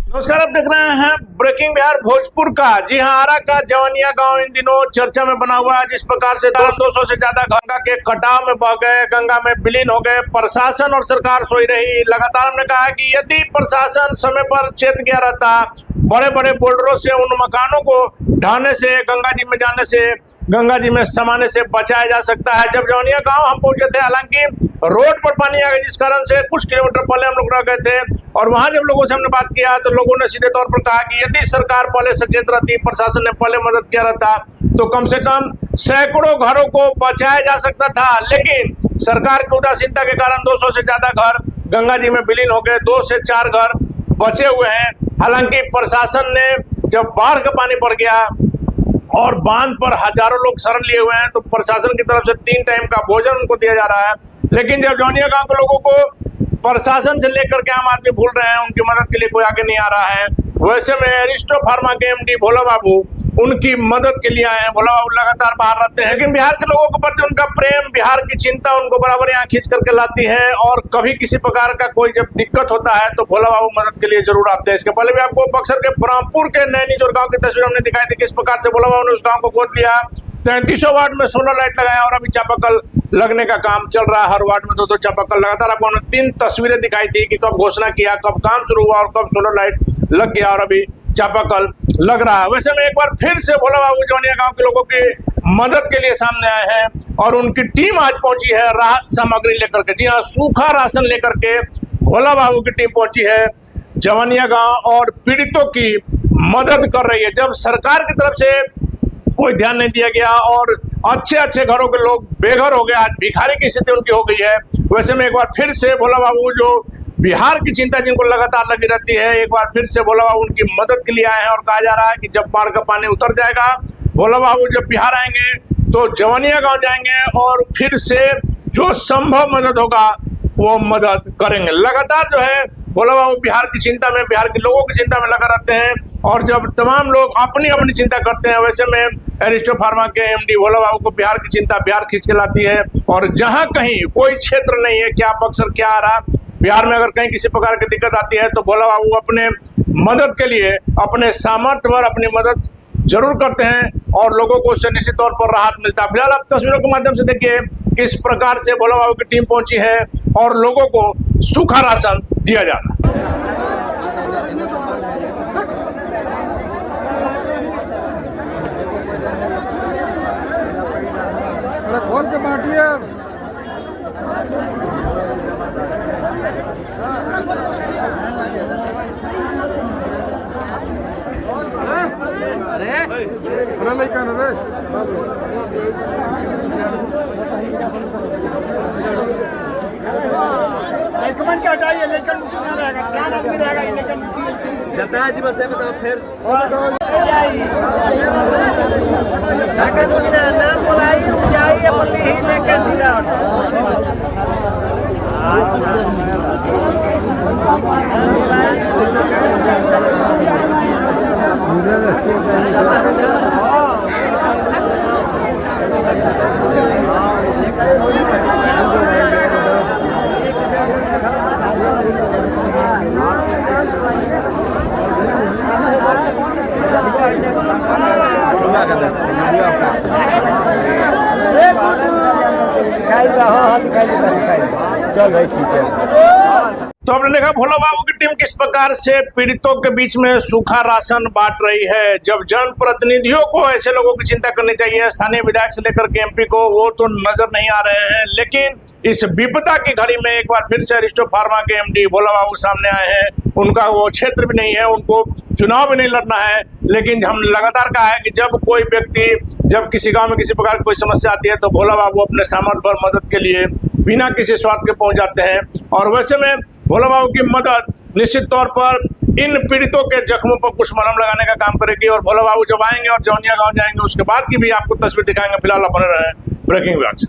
नमस्कार, आप देख रहे हैं ब्रेकिंग बिहार भोजपुर का। जी हां, आरा का जवानिया गांव इन दिनों चर्चा में बना हुआ है। जिस प्रकार से 200 से ज्यादा गंगा के कटाव में बह गए, गंगा में विलीन हो गए, प्रशासन और सरकार सोई रही। लगातार हमने कहा है कि यदि प्रशासन समय पर चेत गया रहता, बड़े बड़े बोल्डरों से उन मकानों को ढाने से, गंगा जी में जाने से, गंगा जी में समाने से बचाया जा सकता है। जब जवानिया गांव हम पहुंचे थे, हालांकि रोड पर पानी आ गया, जिस कारण से कुछ किलोमीटर पहले हम लोग रह गए थे। और वहां जब लोगों से हमने बात किया तो लोगों ने सीधे तौर पर कहा कि यदि सरकार पहले सचेत रहती, प्रशासन ने पहले मदद किया रहता, तो कम से कम सैकड़ों घरों को बचाया जा सकता था। लेकिन सरकार की उदासीनता के कारण 200 से ज्यादा घर गंगा जी में विलीन हो गए, 2 से 4 घर बचे हुए हैं। हालांकि प्रशासन ने जब बाढ़ का पानी बढ़ गया और बांध पर हजारों लोग शरण लिए हुए हैं, तो प्रशासन की तरफ से 3 टाइम का भोजन उनको दिया जा रहा है। लेकिन जब जौनिया गांव के लोगों को प्रशासन से लेकर के आम आदमी भूल रहे हैं, उनकी मदद के लिए कोई आगे नहीं आ रहा है। वैसे में एरिस्टो फार्मा के एमडी भोला बाबू उनकी मदद के लिए आए हैं। भोला बाबू लगातार बाहर रहते हैं, लेकिन बिहार के लोगों के प्रति उनका प्रेम, बिहार की चिंता उनको बराबर यहाँ खींच करके लाती है। और कभी किसी प्रकार का कोई जब दिक्कत होता है तो भोला बाबू मदद के लिए जरूर आते हैं। इसके पहले भी आपको बक्सर के ब्रह्मपुर के नैनी जोर गाँव की तस्वीर हमने दिखाई थी, किस प्रकार से भोला बाबू ने उस गाँव को गोद लिया, 3300 वार्ड में सोलर लाइट लगाया और अभी चापाकल लगने का काम चल रहा है। हर वार्ड में 2-2 चापाकल लगातार आपको 3 तस्वीरें दिखाई थी कि कब घोषणा किया, कब काम शुरू हुआ और कब सोलर लाइट लग गया और अभी चापाकल लग रहा है। वैसे में एक बार फिर से भोला बाबू जवानिया गांव के लोगों की मदद के लिए सामने आए हैं और उनकी टीम आज पहुंची है राहत सामग्री लेकर के। जी हाँ, सूखा राशन लेकर के भोला बाबू की टीम पहुंची है जवानिया गांव और पीड़ितों की मदद कर रही है। जब सरकार की तरफ से कोई ध्यान नहीं दिया गया और अच्छे घरों के लोग बेघर हो गए, आज भिखारी की स्थिति उनकी हो गई है। वैसे में एक बार फिर से भोला बाबू जो बिहार की चिंता जिनको लगातार लगी रहती है, एक बार फिर से भोला बाबू उनकी मदद के लिए आए हैं। और कहा जा रहा है कि जब बाढ़ का पानी उतर जाएगा, भोला बाबू जब बिहार आएंगे तो जवानिया गांव जाएंगे और फिर से जो संभव मदद होगा वो मदद करेंगे। लगातार जो है भोला बाबू बिहार की चिंता में, बिहार के लोगों की चिंता में लगा रहते हैं। और जब तमाम लोग अपनी अपनी चिंता करते हैं, वैसे में एरिस्टो फार्मा के एमडी भोला बाबू को बिहार की चिंता बिहार खींच के लाती है। और जहां कहीं कोई क्षेत्र नहीं है, क्या बक्सर क्या आ रहा, बिहार में अगर कहीं किसी प्रकार की दिक्कत आती है तो भोला बाबू अपने मदद के लिए अपने सामर्थ्य पर अपनी मदद जरूर करते हैं और लोगों को उससे निश्चित तौर पर राहत मिलता है। फिलहाल आप तस्वीरों के माध्यम से देखिए किस प्रकार से भोला बाबू की टीम पहुंची है और लोगों को सूखा राशन दिया जा रहा है। खोल के बांटिए। अरे लड़का ना रे, लेकिन क्या हटाइए, लेकिन ना रहेगा, 4 आदमी रहेगा, लेकिन जता है जी बस है। मतलब फिर नाम बोलाई जाइए अपनी ही लेकर सीधा चल भाई, ठीक है। तो आपने देखा भोला बाबू की टीम किस प्रकार से पीड़ितों के बीच में सूखा राशन बांट रही है। जब जनप्रतिनिधियों को ऐसे लोगों की चिंता करनी चाहिए, स्थानीय विधायक से लेकर के एमपी को, वो तो नजर नहीं आ रहे हैं। लेकिन इस विपदा की घड़ी में एक बार फिर से एरिस्टो फार्मा के एमडी भोला बाबू सामने आए हैं। उनका वो क्षेत्र भी नहीं है, उनको चुनाव भी नहीं लड़ना है। लेकिन हम लगातार कहा है कि जब कोई व्यक्ति, जब किसी गांव में किसी प्रकार की कोई समस्या आती है तो भोला बाबू अपने सामर्थ्य पर मदद के लिए बिना किसी स्वार्थ के पहुंच जाते हैं। और वैसे में भोला बाबू की मदद निश्चित तौर पर इन पीड़ितों के जख्मों पर कुछ मलहम लगाने का काम करेगी। और भोला बाबू जब आएंगे और जौनिया गांव जाएंगे, उसके बाद की भी आपको तस्वीर दिखाएंगे। फिलहाल अपने रहे ब्रेकिंग बिहार से।